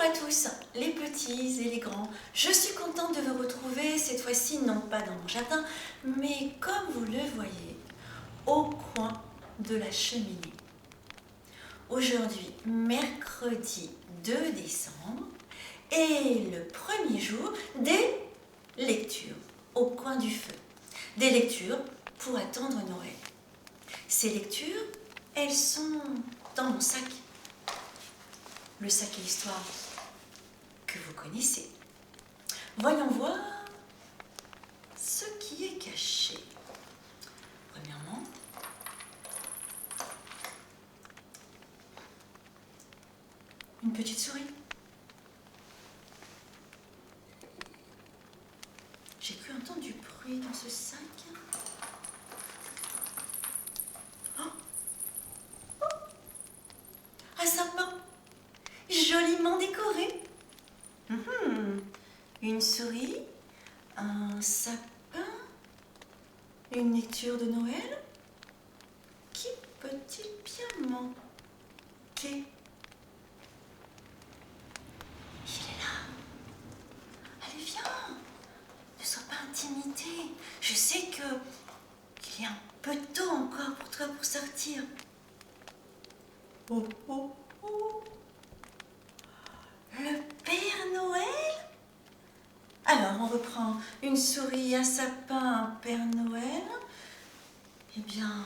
Bonjour à tous, les petits et les grands. Je suis contente de vous retrouver, cette fois-ci non pas dans mon jardin, mais comme vous le voyez, au coin de la cheminée. Aujourd'hui, mercredi 2 décembre, est le premier jour des lectures au coin du feu. Des lectures pour attendre Noël. Ces lectures, elles sont dans mon sac. Le sac à histoire que vous connaissez. Voyons voir ce qui est caché. Premièrement, une petite souris. J'ai cru entendre du bruit dans ce sac. Oh, oh, un sapin joliment décoré. Une souris, un sapin, une lecture de Noël. Qui peut-il bien manquer? Il est là. Allez, viens. Ne sois pas intimidée. Je sais qu'il y a un peu tôt encore pour toi pour sortir. Oh, oh, oh. Le Père Noël? Alors, on reprend une souris, un sapin, un Père Noël. Eh bien,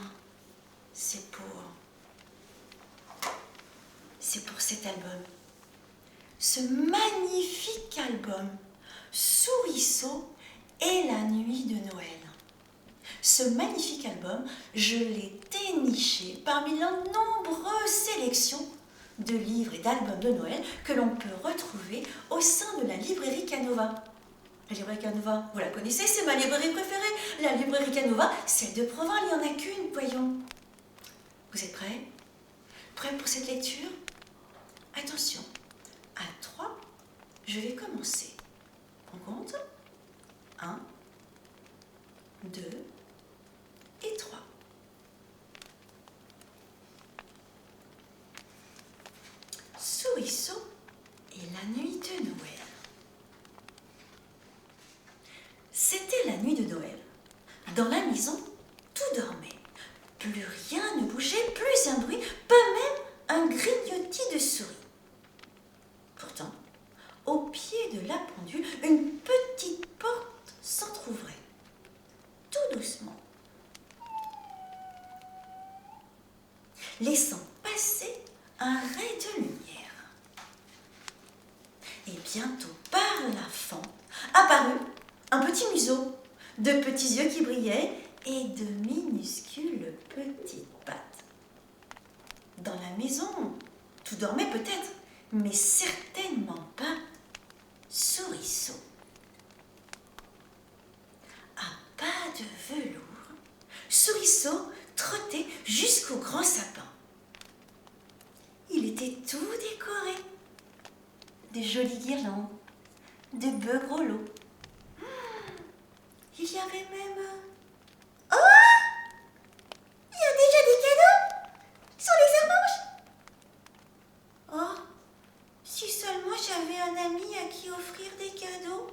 c'est pour cet album. Ce magnifique album, Souriceau et la nuit de Noël. Ce magnifique album, je l'ai déniché parmi les nombreuses sélections de livres et d'albums de Noël que l'on peut retrouver au sein de la librairie Canova. La librairie Canova, vous la connaissez, c'est ma librairie préférée. La librairie Canova, celle de Provins, il n'y en a qu'une, voyons. Vous êtes prêts? Prêts pour cette lecture? Attention, à 3, je vais commencer. On compte 1, 2 et 3. Souriceau et la nuit de Noël. C'était la nuit de Noël. Dans la maison, tout dormait. Plus rien ne bougeait, plus un bruit, pas même un grignotis de souris. Pourtant, au pied de la pendule, une petite porte s'entrouvrait. Tout doucement, laissant passer un ray de lumière. Et bientôt, par la fente, apparut un petit museau, de petits yeux qui brillaient et de minuscules petites pattes. Dans la maison, tout dormait peut-être, mais certainement pas Souriceau. À pas de velours, Souriceau trottait jusqu'au grand sapin. Il était tout décoré. Des jolies guirlandes, des bœufs grelots. Il y avait même... Oh! Il y a déjà des cadeaux sur les armanges. Oh! Si seulement j'avais un ami à qui offrir des cadeaux.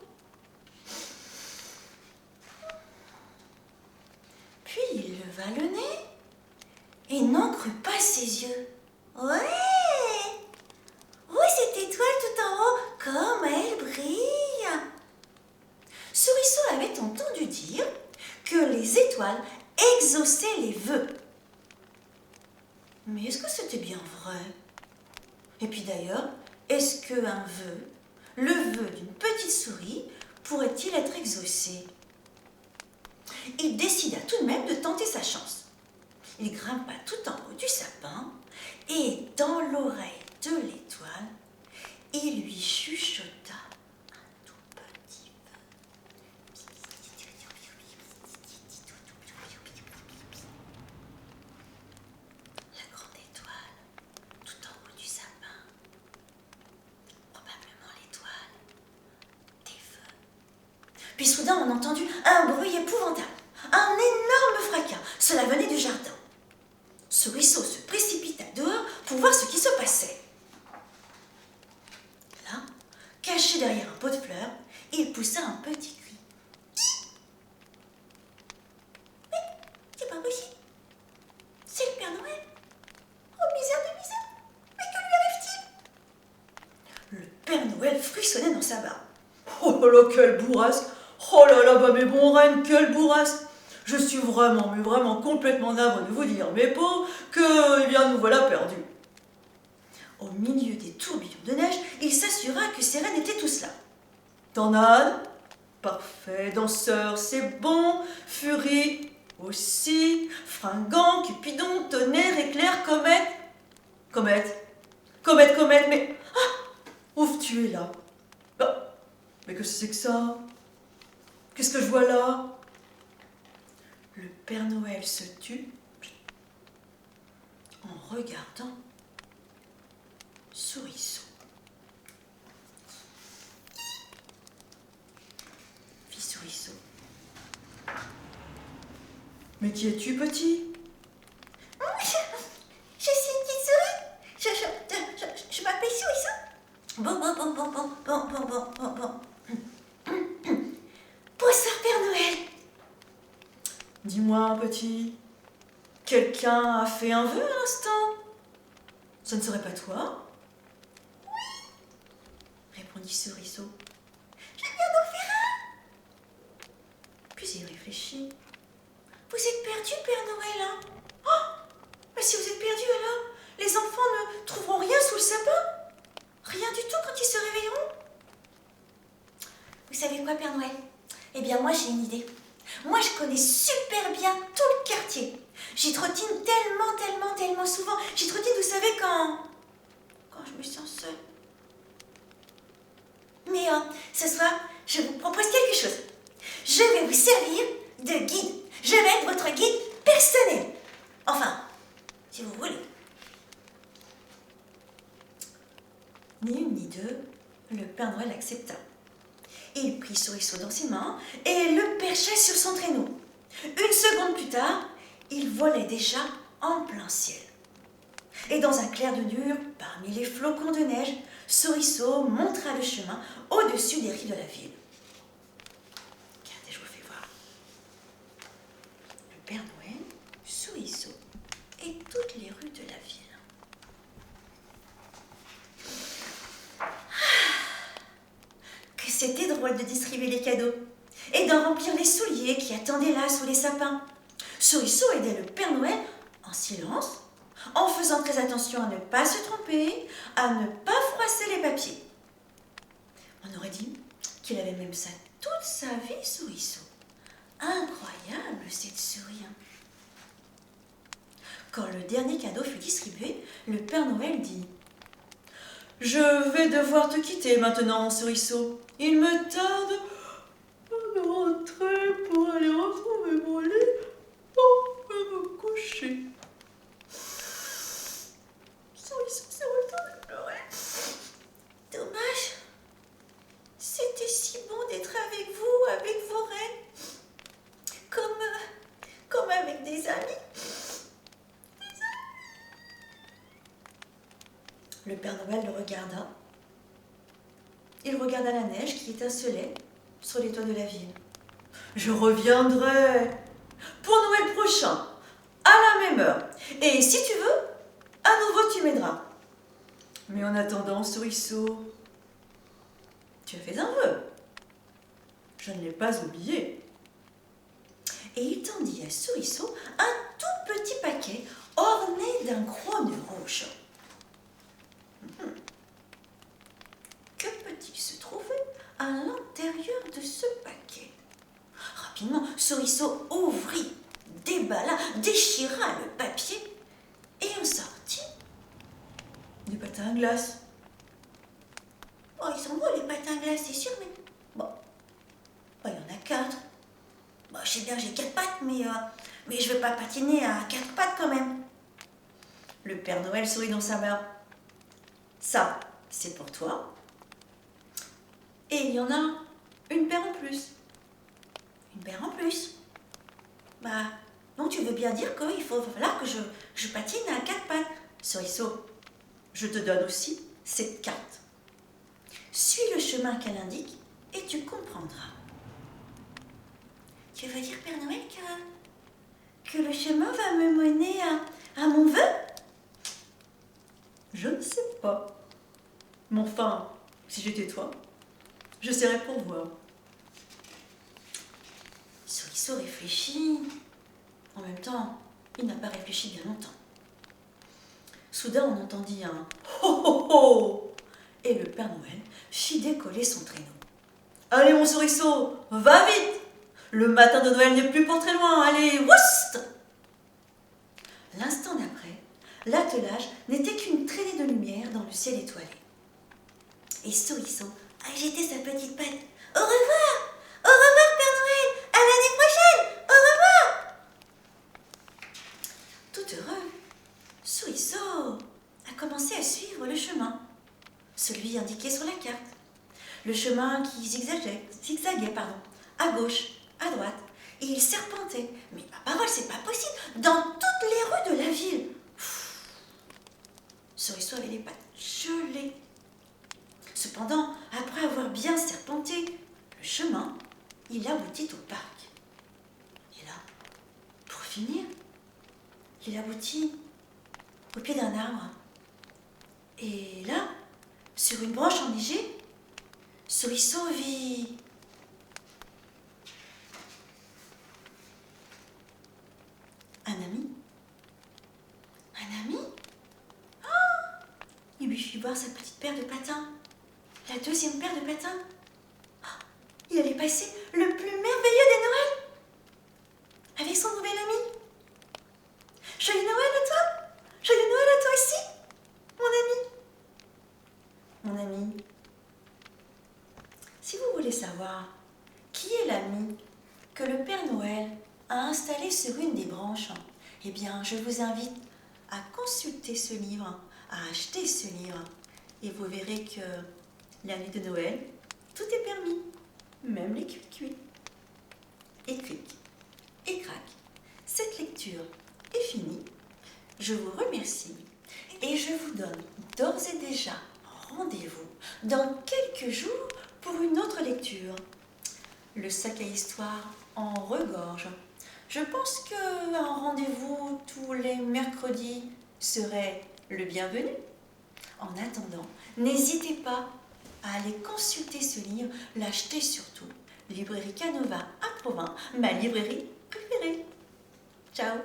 Puis il leva le nez et n'en crut pas ses yeux. Ouais! Oui, cette étoile tout en haut, comme elle brille. Souriceau avait entendu dire que les étoiles exauçaient les vœux. Mais est-ce que c'était bien vrai? Et puis d'ailleurs, est-ce qu'un vœu, le vœu d'une petite souris, pourrait-il être exaucé? Il décida tout de même de tenter sa chance. Il grimpa tout en haut du sapin et dans l'oreille de l'étoile, il lui chuchota un tout petit vœu. La grande étoile, tout en haut du sapin, probablement l'étoile des vœux. Puis soudain, on entendit un bruit épouvantable, un énorme fracas. Cela venait du jardin. Souriceau se précipita dehors pour voir ce qui se passait. Là, caché derrière un pot de fleurs, il poussa un petit cri. Mais c'est pas possible. C'est le Père Noël. Oh, misère de misère. Mais que lui arrive-t-il? Le Père Noël frissonnait dans sa barbe. Oh là là, quelle bourrasque! Oh là là, bah mes bons reines, quelle bourrasque! Je suis vraiment, mais vraiment complètement navrée de vous dire, mes pauvres, que, eh bien, nous voilà perdus. Au milieu des tourbillons de neige, il s'assura que ses rennes étaient tous là. Tornade, parfait, danseur, c'est bon, furie, aussi, fringant, cupidon, tonnerre, éclair, comète, mais... Ah! Ouf, tu es là. Bah, mais qu'est-ce que c'est que ça? Qu'est-ce que je vois là? Le Père Noël se tut en regardant Souriceau. Fit Souriceau. Mais qui es-tu, petit? Je suis une petite souris. Je m'appelle Souriceau. Bon. Bonsoir, Père Noël. Dis-moi, petit, quelqu'un a fait un vœu à l'instant? Ce ne serait pas toi? Répondit Souriceau. Je viens d'en faire un. Puis il réfléchit. Vous êtes perdu, Père Noël, hein? Oh, mais si vous êtes perdu alors, les enfants ne trouveront rien sous le sapin? Rien du tout quand ils se réveilleront? Vous savez quoi, Père Noël? Eh bien, moi, j'ai une idée. Moi, je connais super bien tout le quartier. J'y trottine tellement souvent. J'y trottine, vous savez, quand je me sens seule. Mais ce soir, je vous propose quelque chose. Je vais vous servir de guide. Je vais être votre guide personnel. Enfin, si vous voulez. Ni une ni deux, le Père Noël accepta. Il prit Souriceau dans ses mains et le percha sur son traîneau. Une seconde plus tard, il volait déjà en plein ciel. Et dans un clair de lune, parmi les flocons de neige, Souriceau montra le chemin au-dessus des rives de la ville. Regardez, je vous fais voir. Le Père Noël, Souriceau et toutes les rues de la ville. Que c'était drôle de distribuer les cadeaux et d'en remplir les souliers qui attendaient là sous les sapins. Souriceau aidait le Père Noël en silence, en faisant très attention à ne pas se tromper, à ne pas froisser les papiers. On aurait dit qu'il avait même ça toute sa vie, Souriceau. Incroyable cette souris. Quand le dernier cadeau fut distribué, le Père Noël dit: Je vais devoir te quitter maintenant, Souriceau. Il me tarde de rentrer pour aller retrouver mon lit pour me coucher. Souriceau se retourne et pleurait. Dommage. C'était si bon d'être avec vous, avec vos reines. Comme avec des amis. Le Père Noël le regarda. Il regarda la neige qui étincelait sur les toits de la ville. Je reviendrai pour Noël prochain, à la même heure. Et si tu veux, à nouveau tu m'aideras. Mais en attendant, Souriceau, tu as fait un vœu. Je ne l'ai pas oublié. Et il tendit à Souriceau un tout petit paquet orné d'un gros nœud rouge. Que peut-il se trouver à l'intérieur de ce paquet? Rapidement, Souriceau ouvrit, déballa, déchira le papier et en sortit Des patins à glace. Oh, ils sont beaux les patins à glace, c'est sûr, mais bon, il y en a 4. Bon, je sais bien que j'ai 4 pattes, mais je ne vais pas patiner à 4 pattes quand même. Le Père Noël sourit dans sa main. Ça, c'est pour toi. Et il y en a une paire en plus. Une paire en plus. Bah, donc tu veux bien dire qu'il va falloir que je patine à 4 pattes. Souriceau, je te donne aussi cette carte. Suis le chemin qu'elle indique et tu comprendras. Tu veux dire, Père Noël, que le chemin va me mener à mon vœu? Je ne sais pas. Mais enfin, si j'étais toi, j'essaierais pour voir. Souriceau réfléchit. En même temps, il n'a pas réfléchi bien longtemps. Soudain, on entendit un « ho ho ho » et le Père Noël fit décoller son traîneau. « Allez, mon Souriceau, va vite! Le matin de Noël n'est plus pour très loin, allez, woust !» L'instant d'après, l'attelage n'était qu'une traînée de lumière dans le ciel étoilé. Et Souriceau agitait sa petite patte. « Au revoir! Au revoir, Père Noël! À l'année prochaine! Au revoir !» Tout heureux, Souriceau a commencé à suivre le chemin, celui indiqué sur la carte. Le chemin qui zigzaguait, à gauche, à droite, et il serpentait. Mais ma parole, c'est pas possible, dans toutes les rues de la ville. Souriceau avait les pattes gelées. Cependant, après avoir bien serpenté le chemin, il aboutit au parc. Et là, pour finir, il aboutit au pied d'un arbre. Et là, sur une branche enneigée, Souriceau vit un ami. Un ami? Oh! Il lui fit voir sa petite paire de patins. La deuxième paire de patins. Oh! Il allait passer le plus merveilleux des Noëls avec son nouvel ami. Joyeux Noël à toi! Joyeux Noël à toi aussi, mon ami! Mon ami, si vous voulez savoir qui est l'ami que le Père Noël a installé sur une des branches, eh bien, je vous invite à consulter ce livre, à acheter ce livre, et vous verrez que la nuit de Noël, tout est permis, même les cuits. Et cric, et crac, cette lecture est finie. Je vous remercie et je vous donne d'ores et déjà rendez-vous dans quelques jours pour une autre lecture. Le sac à histoire en regorge. Je pense qu'un rendez-vous tous les mercredis serait le bienvenu. En attendant, n'hésitez pas à aller consulter ce livre, l'acheter surtout. Librairie Canova à Provins, ma librairie préférée. Ciao!